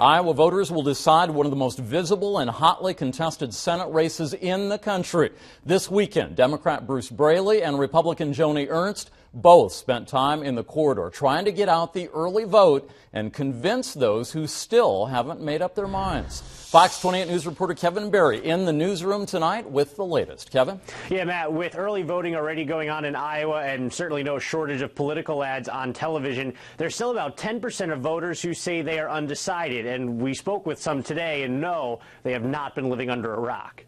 Iowa voters will decide one of the most visible and hotly contested Senate races in the country. This weekend, Democrat Bruce Braley and Republican Joni Ernst both spent time in the corridor trying to get out the early vote and convince those who still haven't made up their minds. Fox 28 News reporter Kevin Barry in the newsroom tonight with the latest. Kevin? Yeah, Matt, with early voting already going on in Iowa and certainly no shortage of political ads on television, there's still about 10% of voters who say they are undecided. And we spoke with some today and no, they have not been living under a rock.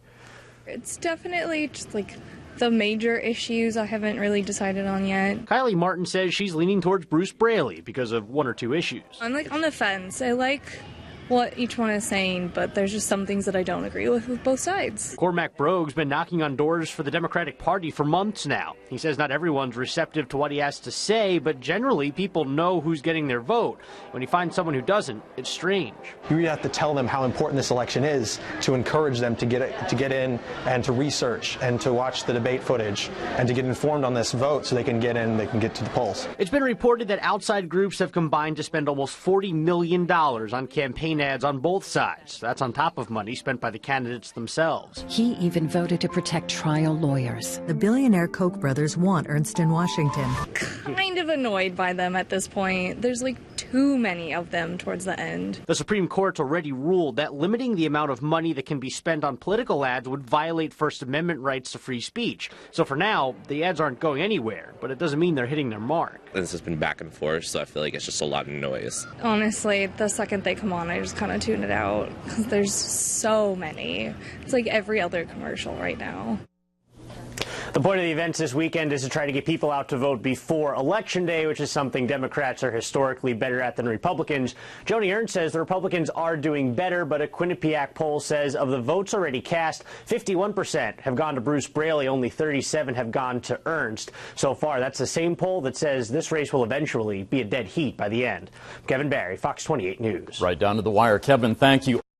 It's definitely just like the major issues I haven't really decided on yet. Kylie Martin says she's leaning towards Bruce Braley because of one or two issues. I'm like on the fence. I like what each one is saying, but there's just some things that I don't agree with both sides. Cormac Broeg's been knocking on doors for the Democratic Party for months now. He says not everyone's receptive to what he has to say, but generally people know who's getting their vote. When he finds someone who doesn't, it's strange. You have to tell them how important this election is to encourage them to get in and to research and to watch the debate footage and to get informed on this vote so they can get in, they can get to the polls. It's been reported that outside groups have combined to spend almost $40 million on campaign ads on both sides. That's on top of money spent by the candidates themselves. He even voted to protect trial lawyers. The billionaire Koch brothers want Ernst in Washington. Kind of annoyed by them at this point. There's like too many of them towards the end. The Supreme Court's already ruled that limiting the amount of money that can be spent on political ads would violate First Amendment rights to free speech. So for now, the ads aren't going anywhere, but it doesn't mean they're hitting their mark. This has been back and forth, so I feel like it's just a lot of noise. Honestly, the second they come on, I just kind of tune it out because there's so many. It's like every other commercial right now. The point of the events this weekend is to try to get people out to vote before Election Day, which is something Democrats are historically better at than Republicans. Joni Ernst says the Republicans are doing better, but a Quinnipiac poll says of the votes already cast, 51% have gone to Bruce Braley, only 37 have gone to Ernst. So far, that's the same poll that says this race will eventually be a dead heat by the end. Kevin Barry, Fox 28 News. Right down to the wire. Kevin, thank you.